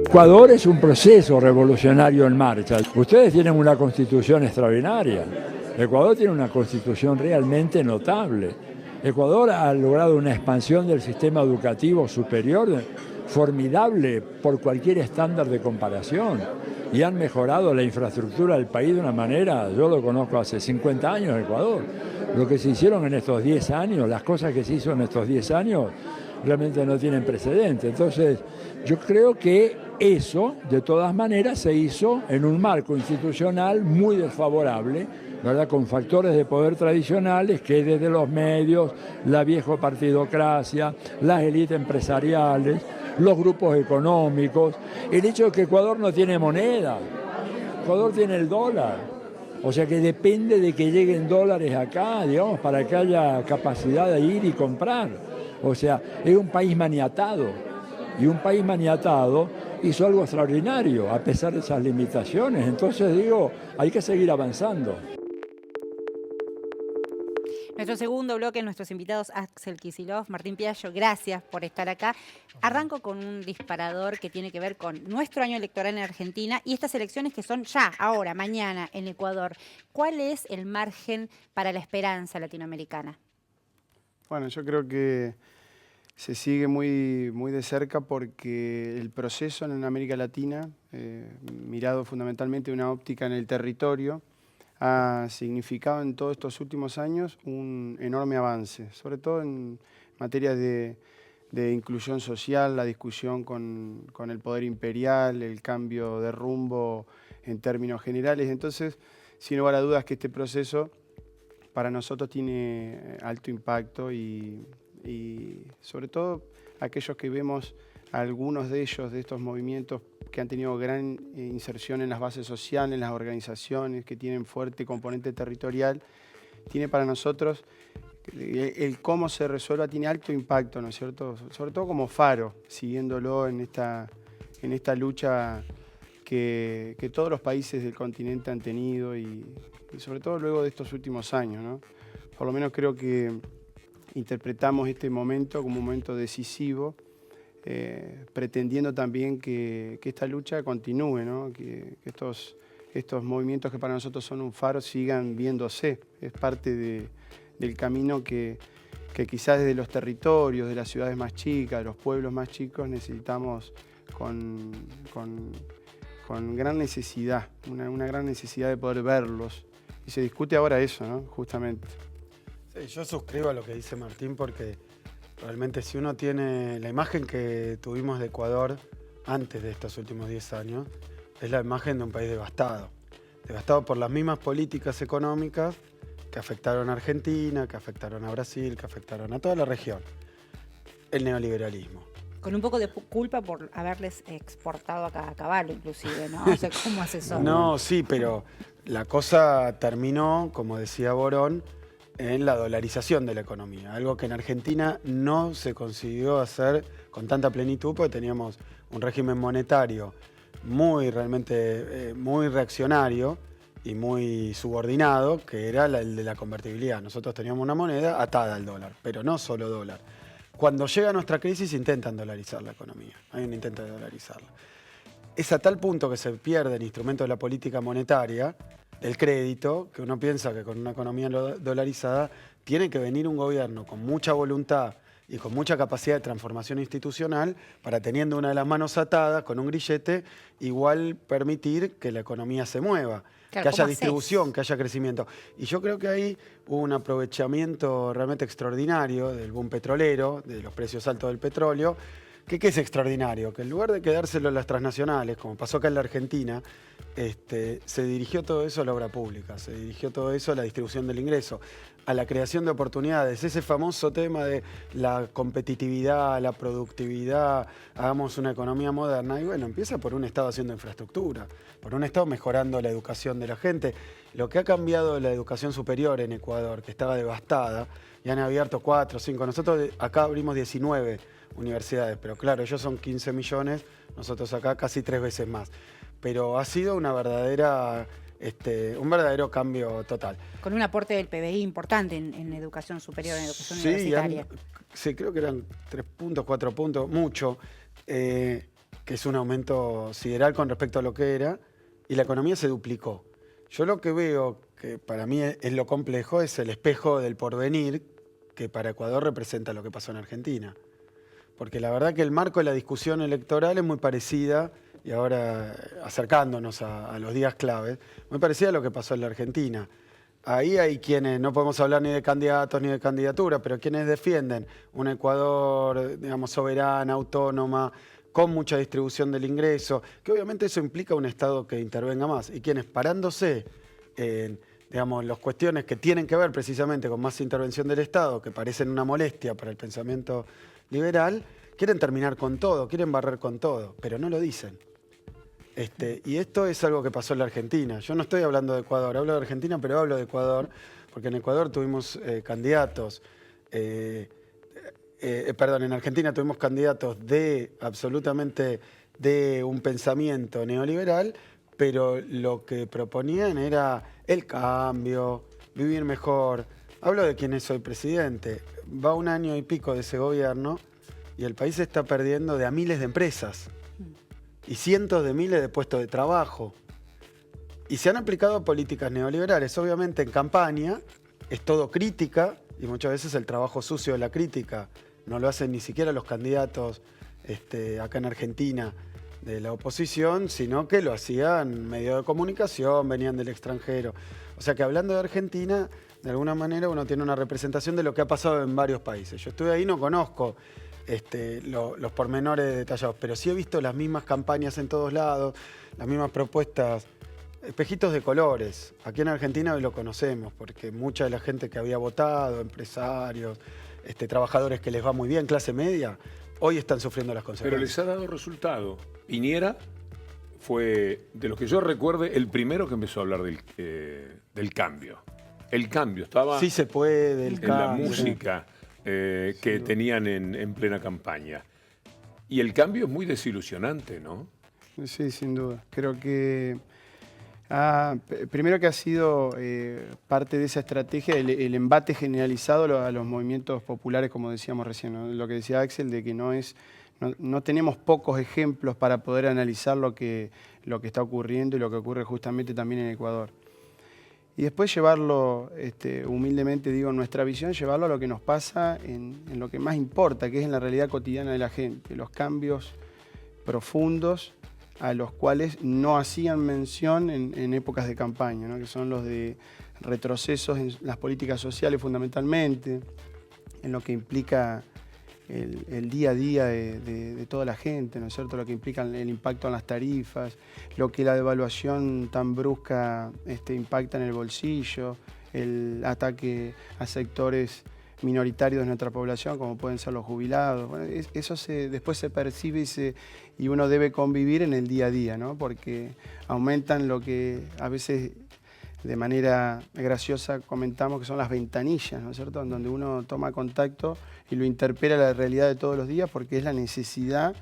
Ecuador es un proceso revolucionario en marcha. Ustedes tienen una constitución extraordinaria. Ecuador tiene una constitución realmente notable. Ecuador ha logrado una expansión del sistema educativo superior formidable por cualquier estándar de comparación y han mejorado la infraestructura del país de una manera, yo lo conozco hace 50 años en Ecuador, lo que se hicieron en estos 10 años, las cosas que se hizo en estos 10 años realmente no tienen precedente. Entonces, yo creo que eso, de todas maneras, se hizo en un marco institucional muy desfavorable, ¿verdad? Con factores de poder tradicionales que desde los medios, la vieja partidocracia, las élites empresariales, los grupos económicos, el hecho de que Ecuador no tiene moneda, Ecuador tiene el dólar, o sea que depende de que lleguen dólares acá, digamos, para que haya capacidad de ir y comprar. O sea, es un país maniatado, y un país maniatado hizo algo extraordinario a pesar de esas limitaciones. Entonces digo, hay que seguir avanzando. Nuestro segundo bloque, nuestros invitados Axel Kicillof, Martín Piaggio, gracias por estar acá. Arranco con un disparador que tiene que ver con nuestro año electoral en Argentina y estas elecciones que son ya, ahora, mañana, en Ecuador. ¿Cuál es el margen para la esperanza latinoamericana? Bueno, yo creo que se sigue muy de cerca porque el proceso en América Latina, mirado fundamentalmente una óptica en el territorio, ha significado en todos estos últimos años un enorme avance, sobre todo en materia de inclusión social, la discusión con el poder imperial, el cambio de rumbo en términos generales. Entonces, sin lugar a dudas que este proceso para nosotros tiene alto impacto y sobre todo aquellos que vemos algunos de ellos, de estos movimientos que han tenido gran inserción en las bases sociales, en las organizaciones, que tienen fuerte componente territorial, tiene para nosotros el cómo se resuelva, tiene alto impacto, ¿no es cierto? Sobre todo como faro, siguiéndolo en esta lucha que todos los países del continente han tenido y sobre todo luego de estos últimos años, ¿no? Por lo menos creo que interpretamos este momento como un momento decisivo, pretendiendo también que esta lucha continúe, ¿no? Que estos movimientos que para nosotros son un faro sigan viéndose. Es parte del camino que quizás desde los territorios, de las ciudades más chicas, de los pueblos más chicos, necesitamos con gran necesidad, una gran necesidad de poder verlos. Y se discute ahora eso, ¿no? Justamente. Sí, yo suscribo a lo que dice Martín porque realmente si uno tiene la imagen que tuvimos de Ecuador antes de estos últimos 10 años, es la imagen de un país devastado. Devastado por las mismas políticas económicas que afectaron a Argentina, que afectaron a Brasil, que afectaron a toda la región. El neoliberalismo. Con un poco de culpa por haberles exportado acá a caballo, inclusive, ¿no? O sea, ¿cómo hace eso? No, sí, pero la cosa terminó, como decía Borón, en la dolarización de la economía, algo que en Argentina no se consiguió hacer con tanta plenitud porque teníamos un régimen monetario realmente muy reaccionario y muy subordinado, que era el de la convertibilidad. Nosotros teníamos una moneda atada al dólar, pero no solo dólar. Cuando llega nuestra crisis intentan dolarizar la economía, hay un intento de dolarizarla. Es a tal punto que se pierde el instrumento de la política monetaria, el crédito, que uno piensa que con una economía dolarizada tiene que venir un gobierno con mucha voluntad y con mucha capacidad de transformación institucional para, teniendo una de las manos atadas con un grillete, igual permitir que la economía se mueva, claro, que haya distribución, que haya crecimiento. Y yo creo que ahí hubo un aprovechamiento realmente extraordinario del boom petrolero, de los precios altos del petróleo. ¿Qué es extraordinario? Que en lugar de quedárselo a las transnacionales, como pasó acá en la Argentina, se dirigió todo eso a la obra pública, se dirigió todo eso a la distribución del ingreso, a la creación de oportunidades, ese famoso tema de la competitividad, la productividad, hagamos una economía moderna. Y bueno, empieza por un Estado haciendo infraestructura, por un Estado mejorando la educación de la gente. Lo que ha cambiado la educación superior en Ecuador, que estaba devastada, y han abierto 4, 5, nosotros acá abrimos 19 universidades, pero claro, ellos son 15 millones, nosotros acá casi 3 veces más. Pero ha sido una verdadera, un verdadero cambio total. Con un aporte del PBI importante en educación superior, en educación universitaria. Sí, creo que eran 3 puntos, 4 puntos, mucho. Que que es un aumento sideral con respecto a lo que era, y la economía se duplicó. Yo lo que veo, que para mí es lo complejo, es el espejo del porvenir, que para Ecuador representa lo que pasó en Argentina. Porque la verdad que el marco de la discusión electoral es muy parecida, y ahora acercándonos a los días claves, muy parecida a lo que pasó en la Argentina. Ahí hay quienes, no podemos hablar ni de candidatos ni de candidaturas, pero quienes defienden un Ecuador, digamos, soberana, autónoma, con mucha distribución del ingreso, que obviamente eso implica un Estado que intervenga más, y quienes parándose en, digamos, las cuestiones que tienen que ver precisamente con más intervención del Estado, que parecen una molestia para el pensamiento liberal, quieren terminar con todo, quieren barrer con todo, pero no lo dicen. Y esto es algo que pasó en la Argentina. Yo no estoy hablando de Ecuador, hablo de Argentina, pero hablo de Ecuador, porque en Ecuador tuvimos candidatos, en Argentina tuvimos candidatos absolutamente de un pensamiento neoliberal, pero lo que proponían era el cambio, vivir mejor. Hablo de quien es hoy presidente. Va 1 año y pico de ese gobierno y el país está perdiendo de a miles de empresas y cientos de miles de puestos de trabajo. Y se han aplicado políticas neoliberales. Obviamente en campaña es todo crítica y muchas veces el trabajo sucio de la crítica no lo hacen ni siquiera los candidatos acá en Argentina de la oposición, sino que lo hacían medios de comunicación, venían del extranjero. O sea que hablando de Argentina, de alguna manera uno tiene una representación de lo que ha pasado en varios países. Yo estuve ahí, no conozco los pormenores detallados, pero sí he visto las mismas campañas en todos lados, las mismas propuestas, espejitos de colores. Aquí en Argentina hoy lo conocemos, porque mucha de la gente que había votado, empresarios, trabajadores que les va muy bien, clase media, hoy están sufriendo las consecuencias. Pero les ha dado resultado. Piñera fue, de los que yo recuerde, el primero que empezó a hablar del cambio. El cambio estaba sí se puede, el en cambio, la música que tenían en plena campaña. Y el cambio es muy desilusionante, ¿no? Sí, sin duda. Creo que primero que ha sido parte de esa estrategia, el embate generalizado a los movimientos populares, como decíamos recién, ¿no? Lo que decía Axel, de que no tenemos pocos ejemplos para poder analizar lo que está ocurriendo y lo que ocurre justamente también en Ecuador. Y después llevarlo, humildemente digo, en nuestra visión, llevarlo a lo que nos pasa en lo que más importa, que es en la realidad cotidiana de la gente, los cambios profundos a los cuales no hacían mención en épocas de campaña, ¿no? Que son los de retrocesos en las políticas sociales fundamentalmente, en lo que implica el día a día de toda la gente, ¿no es cierto? Lo que implica el impacto en las tarifas, lo que la devaluación tan brusca impacta en el bolsillo, el ataque a sectores minoritarios de nuestra población, como pueden ser los jubilados. Bueno, eso después se percibe y uno debe convivir en el día a día, ¿no? Porque aumentan lo que a veces de manera graciosa comentamos que son las ventanillas, ¿no es cierto?, en donde uno toma contacto y lo interpela la realidad de todos los días, porque es la necesidad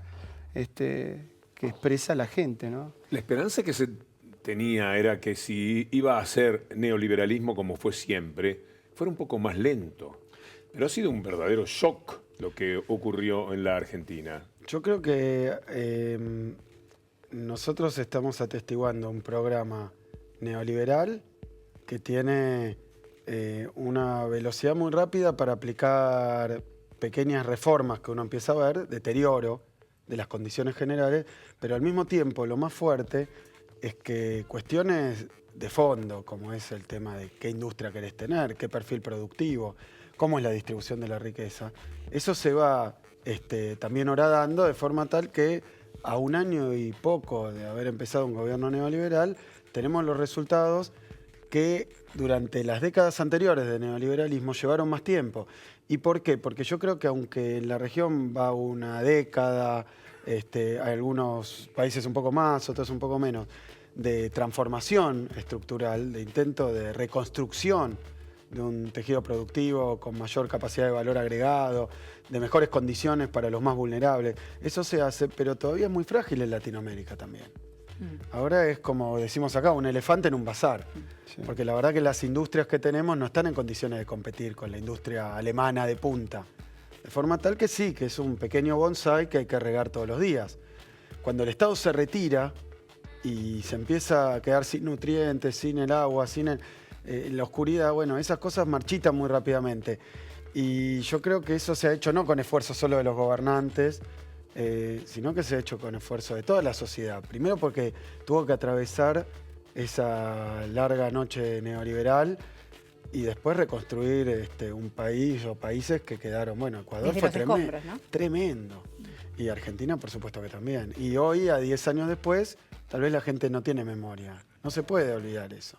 que expresa la gente, ¿no? La esperanza que se tenía era que si iba a ser neoliberalismo como fue siempre, fuera un poco más lento. Pero ha sido un verdadero shock lo que ocurrió en la Argentina. Yo creo que nosotros estamos atestiguando un programa neoliberal que tiene una velocidad muy rápida para aplicar pequeñas reformas que uno empieza a ver, deterioro de las condiciones generales, pero al mismo tiempo lo más fuerte es que cuestiones de fondo, como es el tema de qué industria querés tener, qué perfil productivo, cómo es la distribución de la riqueza, eso se va también horadando de forma tal que a 1 año y poco de haber empezado un gobierno neoliberal, tenemos los resultados que durante las décadas anteriores de neoliberalismo llevaron más tiempo. ¿Y por qué? Porque yo creo que aunque en la región va 1 década, hay algunos países un poco más, otros un poco menos, de transformación estructural, de intento de reconstrucción de un tejido productivo con mayor capacidad de valor agregado, de mejores condiciones para los más vulnerables. Eso se hace, pero todavía es muy frágil en Latinoamérica también. Ahora es como decimos acá, un elefante en un bazar. Sí. Porque la verdad que las industrias que tenemos no están en condiciones de competir con la industria alemana de punta. De forma tal que sí, que es un pequeño bonsái que hay que regar todos los días. cuando el Estado se retira y se empieza a quedar sin nutrientes, sin el agua, sin la oscuridad, bueno, esas cosas marchitan muy rápidamente. Y yo creo que eso se ha hecho no con esfuerzo solo de los gobernantes, sino que se ha hecho con esfuerzo de toda la sociedad. Primero porque tuvo que atravesar esa larga noche neoliberal y después reconstruir un país o países que quedaron, bueno, Ecuador Desde fue los escombros, ¿no? tremendo. Y Argentina, por supuesto que también. Y hoy, a 10 años después, tal vez la gente no tiene memoria. No se puede olvidar eso.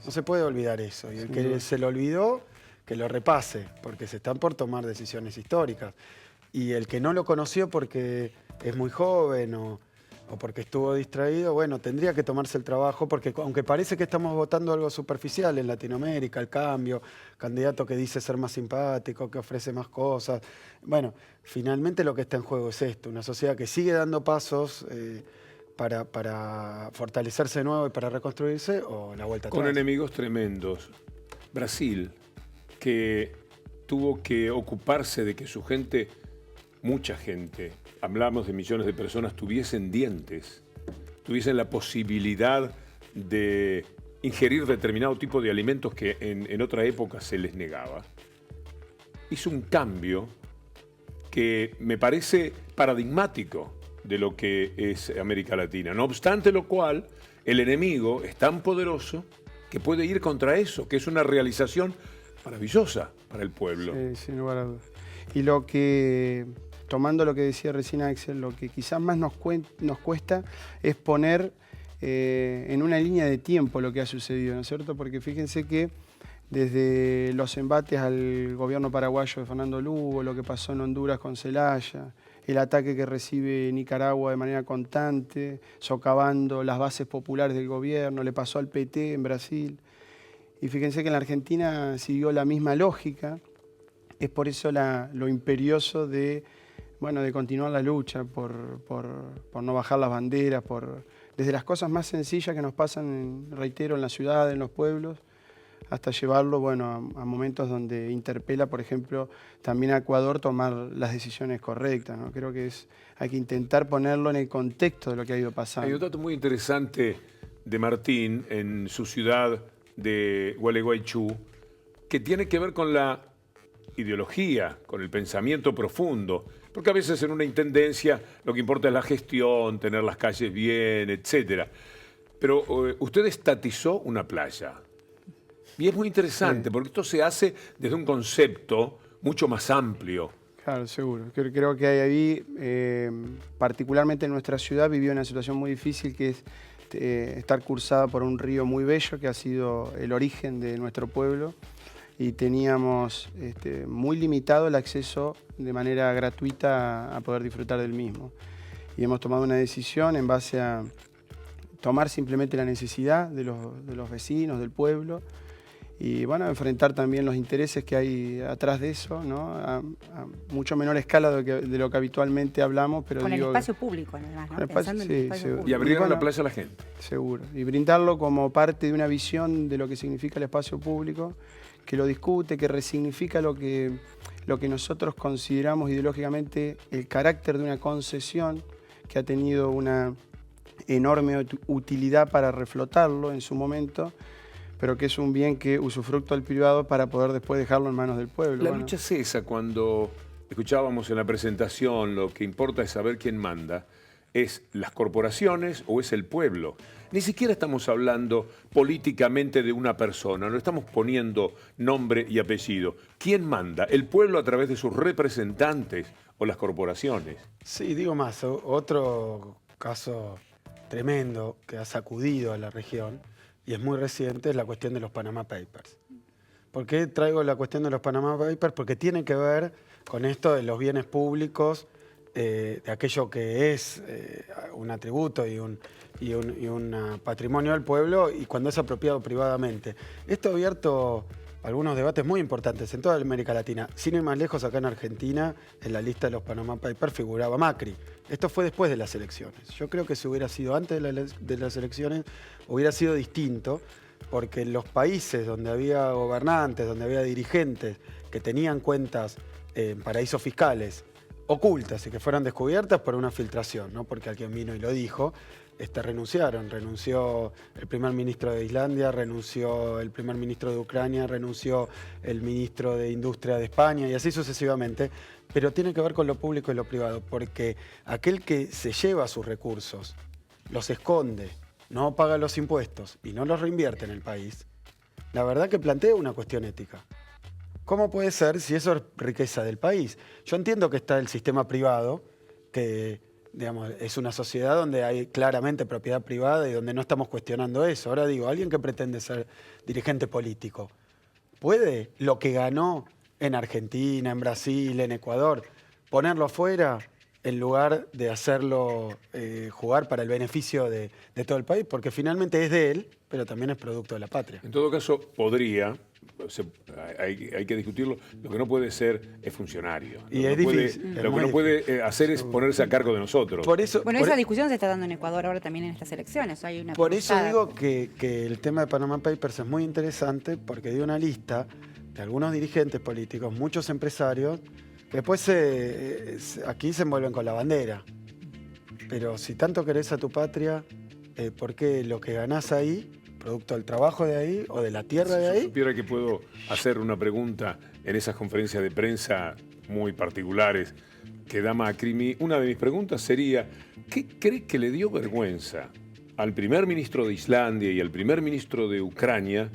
No se puede olvidar eso. Y el que se lo olvidó, que lo repase, porque se están por tomar decisiones históricas. Y el que no lo conoció porque es muy joven o porque estuvo distraído, bueno, tendría que tomarse el trabajo, porque aunque parece que estamos votando algo superficial en Latinoamérica, el cambio, candidato que dice ser más simpático, que ofrece más cosas, bueno, finalmente lo que está en juego es esto, una sociedad que sigue dando pasos para fortalecerse de nuevo y para reconstruirse, o la vuelta atrás. Con enemigos tremendos. Brasil, que tuvo que ocuparse de que su gente, mucha gente, hablamos de millones de personas, tuviesen dientes, tuviesen la posibilidad de ingerir determinado tipo de alimentos que en otra época se les negaba. Hizo un cambio que me parece paradigmático de lo que es América Latina. No obstante lo cual, el enemigo es tan poderoso que puede ir contra eso, que es una realización maravillosa para el pueblo. Sí, sin lugar a dudas. Y lo que, tomando lo que decía recién Axel, lo que quizás más nos cuesta es poner en una línea de tiempo lo que ha sucedido, ¿no es cierto? Porque fíjense que desde los embates al gobierno paraguayo de Fernando Lugo, lo que pasó en Honduras con Zelaya, el ataque que recibe Nicaragua de manera constante, socavando las bases populares del gobierno, le pasó al PT en Brasil. Y fíjense que en la Argentina siguió la misma lógica. Es por eso lo imperioso de continuar la lucha, por no bajar las banderas, desde las cosas más sencillas que nos pasan, reitero, en la ciudad, en los pueblos, hasta llevarlo a momentos donde interpela, por ejemplo, también a Ecuador tomar las decisiones correctas, ¿no? Creo que hay que intentar ponerlo en el contexto de lo que ha ido pasando. Hay un dato muy interesante de Martín en su ciudad de Gualeguaychú, que tiene que ver con la ideología, con el pensamiento profundo, porque a veces en una intendencia lo que importa es la gestión, tener las calles bien, etc. Pero usted estatizó una playa. Y es muy interesante, porque esto se hace desde un concepto mucho más amplio. Claro, seguro. Creo que ahí, particularmente en nuestra ciudad, vivió una situación muy difícil, que es estar cursada por un río muy bello, que ha sido el origen de nuestro pueblo, y teníamos muy limitado el acceso de manera gratuita a poder disfrutar del mismo. Y hemos tomado una decisión en base a tomar simplemente la necesidad de los vecinos, del pueblo, y enfrentar también los intereses que hay atrás de eso, ¿no? A mucho menor escala de lo que habitualmente hablamos, pero con el espacio público, además, ¿no? Pensando en el espacio público. Y abrieron la playa a la gente. Seguro. Y brindarlo como parte de una visión de lo que significa el espacio público, que lo discute, que resignifica lo que nosotros consideramos ideológicamente el carácter de una concesión que ha tenido una enorme utilidad para reflotarlo en su momento, pero que es un bien que usufructo al privado para poder después dejarlo en manos del pueblo. La lucha es esa. Cuando escuchábamos en la presentación, lo que importa es saber quién manda, ¿es las corporaciones o es el pueblo? Ni siquiera estamos hablando políticamente de una persona, no estamos poniendo nombre y apellido. ¿Quién manda? ¿El pueblo a través de sus representantes o las corporaciones? Sí, digo más, otro caso tremendo que ha sacudido a la región, y es muy reciente, es la cuestión de los Panama Papers. ¿Por qué traigo la cuestión de los Panama Papers? Porque tiene que ver con esto de los bienes públicos, de aquello que es un atributo y un patrimonio del pueblo, y cuando es apropiado privadamente. Esto ha abierto algunos debates muy importantes en toda América Latina. Sin ir más lejos, acá en Argentina, en la lista de los Panama Papers figuraba Macri. Esto fue después de las elecciones. Yo creo que si hubiera sido antes de las elecciones, hubiera sido distinto, porque en los países donde había gobernantes, donde había dirigentes que tenían cuentas en paraísos fiscales ocultas y que fueron descubiertas por una filtración, no porque alguien vino y lo dijo. Renunciaron. Renunció el primer ministro de Islandia, renunció el primer ministro de Ucrania, renunció el ministro de Industria de España y así sucesivamente. Pero tiene que ver con lo público y lo privado, porque aquel que se lleva sus recursos, los esconde, no paga los impuestos y no los reinvierte en el país, la verdad que plantea una cuestión ética. ¿Cómo puede ser si eso es riqueza del país? Yo entiendo que está el sistema privado, que digamos, es una sociedad donde hay claramente propiedad privada y donde no estamos cuestionando eso. Ahora digo, alguien que pretende ser dirigente político, ¿puede lo que ganó en Argentina, en Brasil, en Ecuador, ponerlo afuera en lugar de hacerlo jugar para el beneficio de todo el país? Porque finalmente es de él, pero también es producto de la patria. En todo caso, podría, hay que discutirlo, lo que no puede ser es funcionario. Y es difícil. Lo que no puede hacer es ponerse a cargo de nosotros. Por eso, Bueno, esa discusión se está dando en Ecuador ahora también en estas elecciones. Hay una por eso cruzada. digo que el tema de Panama Papers es muy interesante, porque dio una lista de algunos dirigentes políticos, muchos empresarios, que después aquí se envuelven con la bandera. Pero si tanto querés a tu patria, ¿por qué lo que ganás ahí, producto del trabajo de ahí o de la tierra de Si ahí? supiera que puedo hacer una pregunta en esas conferencias de prensa muy particulares que da Macri, una de mis preguntas sería, ¿qué cree que le dio vergüenza al primer ministro de Islandia y al primer ministro de Ucrania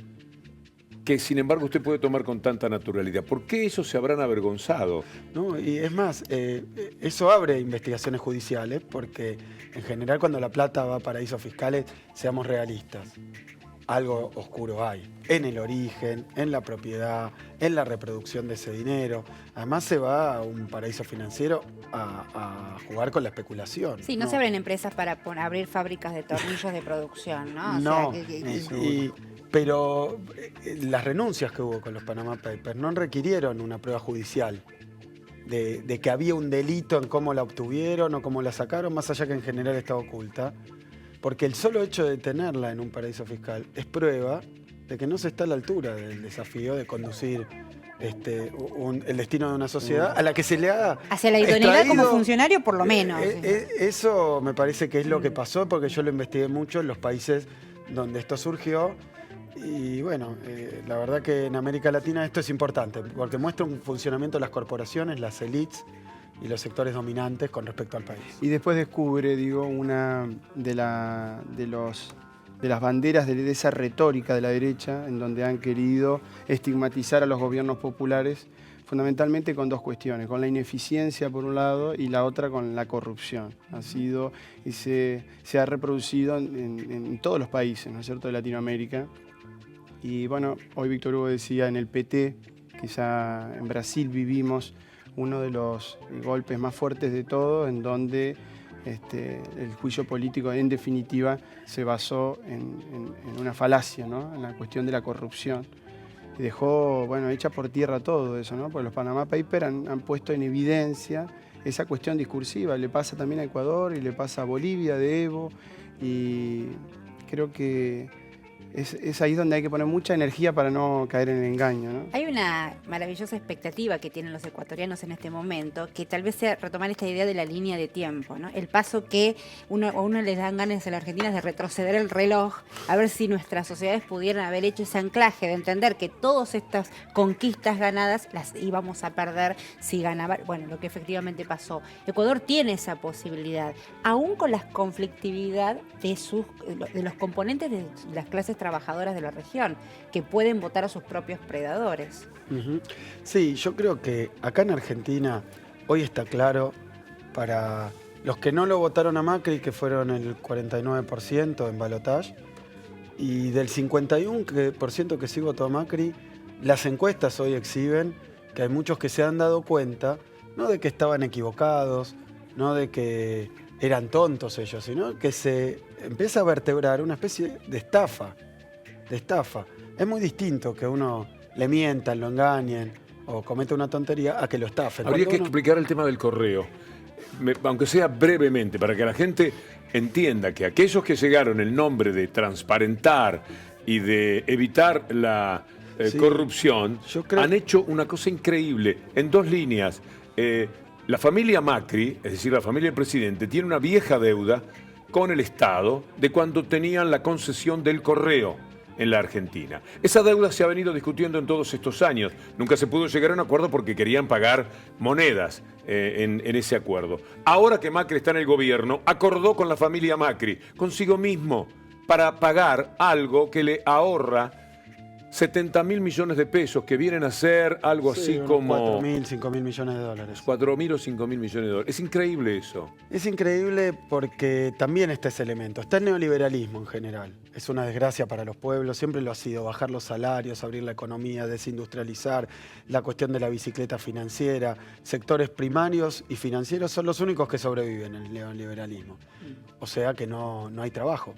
que sin embargo usted puede tomar con tanta naturalidad? ¿Por qué esos se habrán avergonzado? No, y es más, eso abre investigaciones judiciales, porque en general cuando la plata va a paraísos fiscales, seamos realistas, algo oscuro hay, en el origen, en la propiedad, en la reproducción de ese dinero. Además se va a un paraíso financiero a jugar con la especulación. Sí, no se abren empresas para abrir fábricas de tornillos de producción, ¿no? O No, sea, pero las renuncias que hubo con los Panama Papers no requirieron una prueba judicial de que había un delito en cómo la obtuvieron o cómo la sacaron, más allá que en general estaba oculta, porque el solo hecho de tenerla en un paraíso fiscal es prueba de que no se está a la altura del desafío de conducir el destino de una sociedad a la que se le ha hacia la idoneidad como extraído. funcionario, por lo menos. Eso me parece que es lo que pasó, porque yo lo investigué mucho en los países donde esto surgió. Y bueno, la verdad que en América Latina esto es importante, porque muestra un funcionamiento de las corporaciones, las élites y los sectores dominantes con respecto al país. Y después descubre, digo, una de las banderas de esa retórica de la derecha, en donde han querido estigmatizar a los gobiernos populares, fundamentalmente con dos cuestiones, con la ineficiencia por un lado y la otra con la corrupción. Ha sido y se ha reproducido en todos los países, ¿no es cierto?, de Latinoamérica. Y bueno, hoy Víctor Hugo decía en el PT, que ya en Brasil vivimos uno de los golpes más fuertes de todo, en donde el juicio político en definitiva se basó en una falacia, ¿no?, en la cuestión de la corrupción. Y dejó, bueno, hecha por tierra todo eso, ¿no? Porque los Panama Papers han puesto en evidencia esa cuestión discursiva. Le pasa también a Ecuador y le pasa a Bolivia de Evo, y creo que es ahí donde hay que poner mucha energía para no caer en el engaño, ¿no? Hay una maravillosa expectativa que tienen los ecuatorianos en este momento, que tal vez sea retomar esta idea de la línea de tiempo, ¿no? El paso que a uno les dan ganas en la Argentina es de retroceder el reloj, a ver si nuestras sociedades pudieran haber hecho ese anclaje, de entender que todas estas conquistas ganadas las íbamos a perder si ganaba, bueno, lo que efectivamente pasó. Ecuador tiene esa posibilidad, aún con la conflictividad de los componentes de las clases trabajadoras de la región, que pueden votar a sus propios predadores. Sí, yo creo que acá en Argentina hoy está claro, para los que no lo votaron a Macri, que fueron el 49% en balotaje, y del 51% que sí votó a Macri, las encuestas hoy exhiben que hay muchos que se han dado cuenta, no de que estaban equivocados, no de que eran tontos ellos, sino que se empieza a vertebrar una especie de estafa. Es muy distinto que uno le mientan, lo engañen o cometa una tontería a que lo estafen. Habría que explicar el tema del correo, aunque sea brevemente, para que la gente entienda que aquellos que llegaron en nombre de transparentar y de evitar la corrupción han hecho una cosa increíble en dos líneas. La familia Macri, es decir, la familia del presidente, tiene una vieja deuda con el Estado de cuando tenían la concesión del correo en la Argentina. Esa deuda se ha venido discutiendo en todos estos años. Nunca se pudo llegar a un acuerdo porque querían pagar monedas en ese acuerdo. Ahora que Macri está en el gobierno, acordó con la familia Macri, consigo mismo, para pagar algo que le ahorra 70.000 millones de pesos, que vienen a ser algo así como 4.000, 5.000 millones de dólares. 4.000 o 5.000 millones de dólares. Es increíble eso. Es increíble porque también está ese elemento. Está el neoliberalismo en general. Es una desgracia para los pueblos, siempre lo ha sido. Bajar los salarios, abrir la economía, desindustrializar, la cuestión de la bicicleta financiera. Sectores primarios y financieros son los únicos que sobreviven en el neoliberalismo. O sea que no hay trabajo.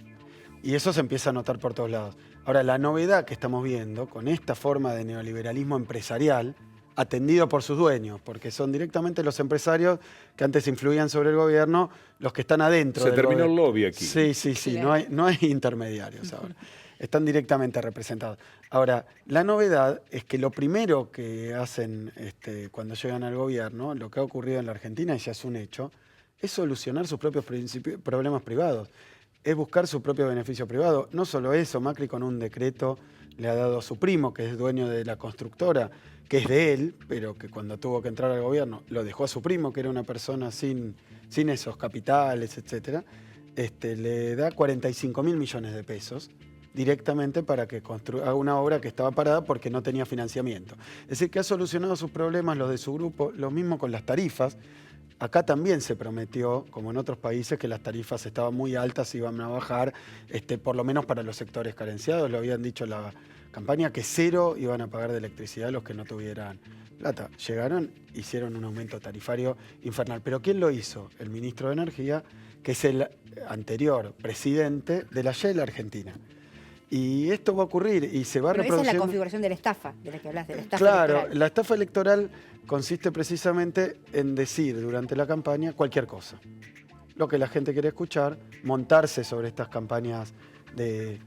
Y eso se empieza a notar por todos lados. Ahora, la novedad que estamos viendo con esta forma de neoliberalismo empresarial, atendido por sus dueños, porque son directamente los empresarios que antes influían sobre el gobierno, los que están adentro Se del terminó gobierno. el lobby aquí. Sí, Claro. no hay intermediarios ahora. Están directamente representados. Ahora, la novedad es que lo primero que hacen cuando llegan al gobierno, lo que ha ocurrido en la Argentina, y ya es un hecho, es solucionar sus propios problemas privados. Es buscar su propio beneficio privado. No solo eso, Macri con un decreto le ha dado a su primo, que es dueño de la constructora, que es de él, pero que cuando tuvo que entrar al gobierno lo dejó a su primo, que era una persona sin esos capitales, etcétera. Le da 45.000 millones de pesos directamente para que haga una obra que estaba parada porque no tenía financiamiento. Es decir, que ha solucionado sus problemas, los de su grupo, lo mismo con las tarifas. Acá también se prometió, como en otros países, que las tarifas estaban muy altas y iban a bajar, por lo menos para los sectores carenciados. Lo habían dicho en la campaña, que 0 iban a pagar de electricidad los que no tuvieran plata. Llegaron, hicieron un aumento tarifario infernal. ¿Pero quién lo hizo? El ministro de Energía, que es el anterior presidente de la Shell Argentina. Y esto va a ocurrir y se va Pero esa es reproduciendo. la configuración de la estafa, de la que hablas, de la estafa Claro, electoral. la estafa electoral consiste precisamente en decir durante la campaña cualquier cosa. Lo que la gente quiere escuchar, montarse sobre estas campañas de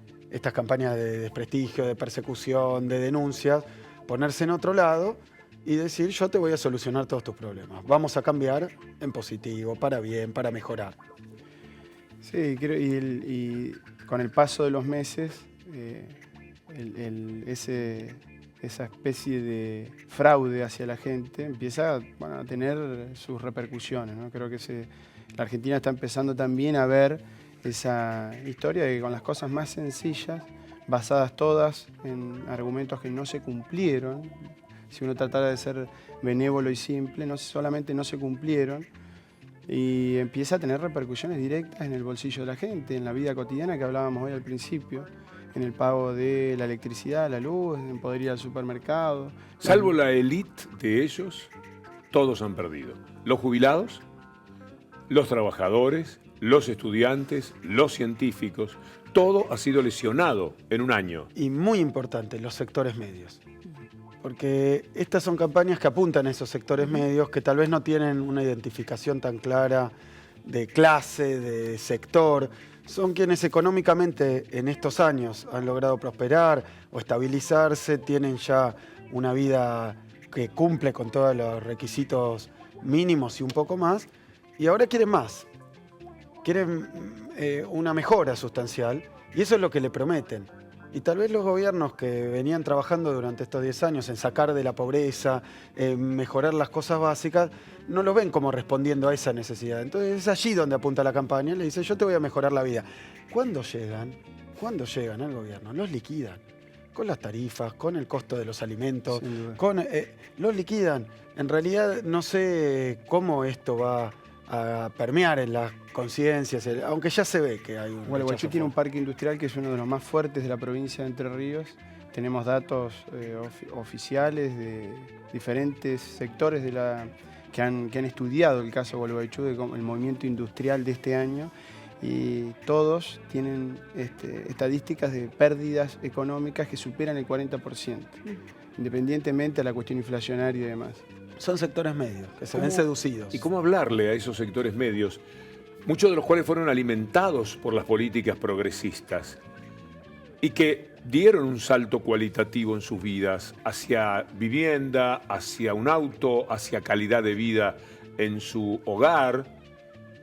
desprestigio, de persecución, de denuncias, ponerse en otro lado y decir yo te voy a solucionar todos tus problemas. Vamos a cambiar en positivo, para bien, para mejorar. Sí, creo, y con el paso de los meses, esa especie de fraude hacia la gente empieza a tener sus repercusiones, ¿no? Creo que la Argentina está empezando también a ver esa historia de que con las cosas más sencillas, basadas todas en argumentos que no se cumplieron, si uno tratara de ser benévolo y simple, solamente no se cumplieron, y empieza a tener repercusiones directas en el bolsillo de la gente, en la vida cotidiana que hablábamos hoy al principio, en el pago de la electricidad, la luz, en poder ir al supermercado. Salvo la élite de ellos, todos han perdido. Los jubilados, los trabajadores, los estudiantes, los científicos, todo ha sido lesionado en un año. Y muy importante, los sectores medios. Porque estas son campañas que apuntan a esos sectores medios que tal vez no tienen una identificación tan clara de clase, de sector. Son quienes económicamente en estos años han logrado prosperar o estabilizarse, tienen ya una vida que cumple con todos los requisitos mínimos y un poco más, y ahora quieren más. Quieren una mejora sustancial y eso es lo que le prometen. Y tal vez los gobiernos que venían trabajando durante estos 10 años en sacar de la pobreza, mejorar las cosas básicas, no lo ven como respondiendo a esa necesidad. Entonces es allí donde apunta la campaña, le dice yo te voy a mejorar la vida. ¿Cuándo llegan al gobierno? Los liquidan. Con las tarifas, con el costo de los alimentos, los liquidan. En realidad no sé cómo esto va a permear en las conciencias, aunque ya se ve que hay un... Gualeguaychú tiene un parque industrial que es uno de los más fuertes de la provincia de Entre Ríos. Tenemos datos oficiales de diferentes sectores que han estudiado el caso Gualeguaychú, el movimiento industrial de este año, y todos tienen estadísticas de pérdidas económicas que superan el 40%, independientemente de la cuestión inflacionaria y demás. Son sectores medios que se ven seducidos. ¿Y cómo hablarle a esos sectores medios, muchos de los cuales fueron alimentados por las políticas progresistas y que dieron un salto cualitativo en sus vidas hacia vivienda, hacia un auto, hacia calidad de vida en su hogar,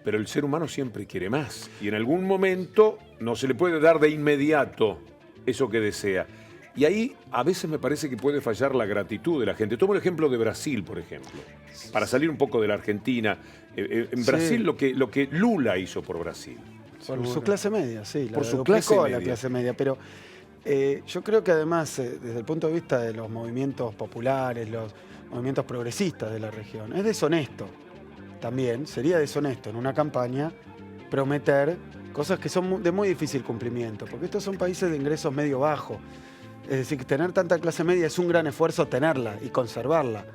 pero el ser humano siempre quiere más. Y en algún momento no se le puede dar de inmediato eso que desea. Y ahí a veces me parece que puede fallar la gratitud de la gente. Tomo el ejemplo de Brasil, por ejemplo, para salir un poco de la Argentina. En Brasil lo que Lula hizo por Brasil. Por su clase media, sí. Por su clase media. La clase media, pero yo creo que además, desde el punto de vista de los movimientos populares, los movimientos progresistas de la región, es deshonesto también, sería deshonesto en una campaña prometer cosas que son de muy difícil cumplimiento, porque estos son países de ingresos medio-bajo. Es decir, que tener tanta clase media es un gran esfuerzo tenerla y conservarla.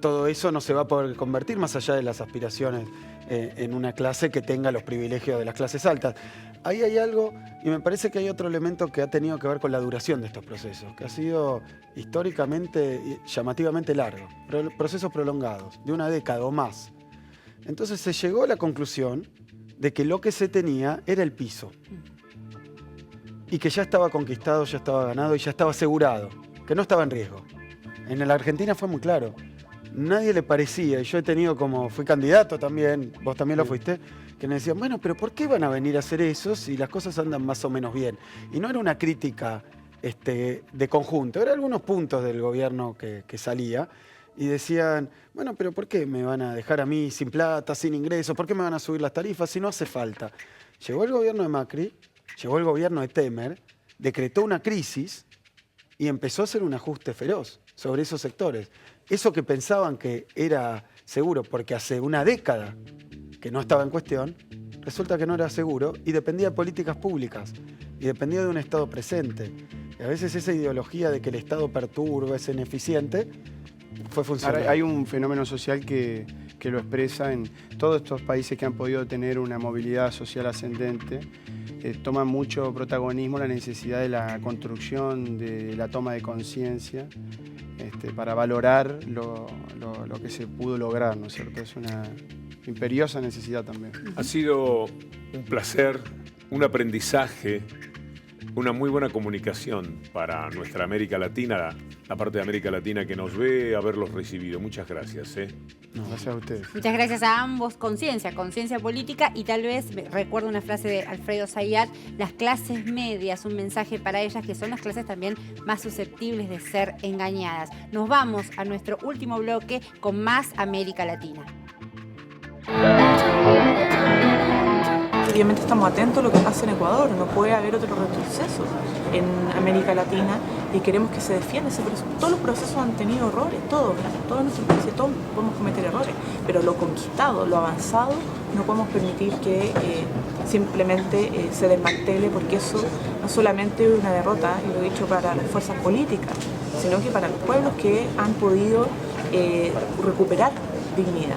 Todo eso no se va a poder convertir más allá de las aspiraciones en una clase que tenga los privilegios de las clases altas. Ahí hay algo, y me parece que hay otro elemento que ha tenido que ver con la duración de estos procesos, que ha sido históricamente y llamativamente largo, procesos prolongados, de una década o más. Entonces se llegó a la conclusión de que lo que se tenía era el piso, y que ya estaba conquistado, ya estaba ganado y ya estaba asegurado, que no estaba en riesgo. En la Argentina fue muy claro. Nadie le parecía, y yo he tenido fui candidato también, vos también lo fuiste, que me decían, bueno, pero ¿por qué van a venir a hacer eso si las cosas andan más o menos bien? Y no era una crítica de conjunto, eran algunos puntos del gobierno que salía, y decían, bueno, pero ¿por qué me van a dejar a mí sin plata, sin ingresos? ¿Por qué me van a subir las tarifas si no hace falta? Llegó el gobierno de Macri, llegó el gobierno de Temer, decretó una crisis y empezó a hacer un ajuste feroz sobre esos sectores. Eso que pensaban que era seguro porque hace una década que no estaba en cuestión, resulta que no era seguro y dependía de políticas públicas y dependía de un Estado presente. Y a veces esa ideología de que el Estado perturba, es ineficiente, fue funcional. Ahora, hay un fenómeno social que lo expresa en todos estos países que han podido tener una movilidad social ascendente. Toma mucho protagonismo la necesidad de la construcción, de la toma de conciencia, para valorar lo que se pudo lograr, ¿no es cierto? Es una imperiosa necesidad también. Ha sido un placer, un aprendizaje, una muy buena comunicación para nuestra América Latina, la parte de América Latina que nos ve, haberlos recibido. Muchas gracias. No, gracias a ustedes. Muchas gracias a ambos. Conciencia política, y tal vez recuerdo una frase de Alfredo Zayat: las clases medias, un mensaje para ellas, que son las clases también más susceptibles de ser engañadas. Nos vamos a nuestro último bloque con más América Latina. Obviamente estamos atentos a lo que pasa en Ecuador, no puede haber otro retroceso en América Latina y queremos que se defienda ese proceso. Todos los procesos han tenido errores, todos nuestros países, todos podemos cometer errores, pero lo conquistado, lo avanzado, no podemos permitir que simplemente se desmantele, porque eso no solamente es una derrota, y lo he dicho, para las fuerzas políticas, sino que para los pueblos que han podido recuperar dignidad.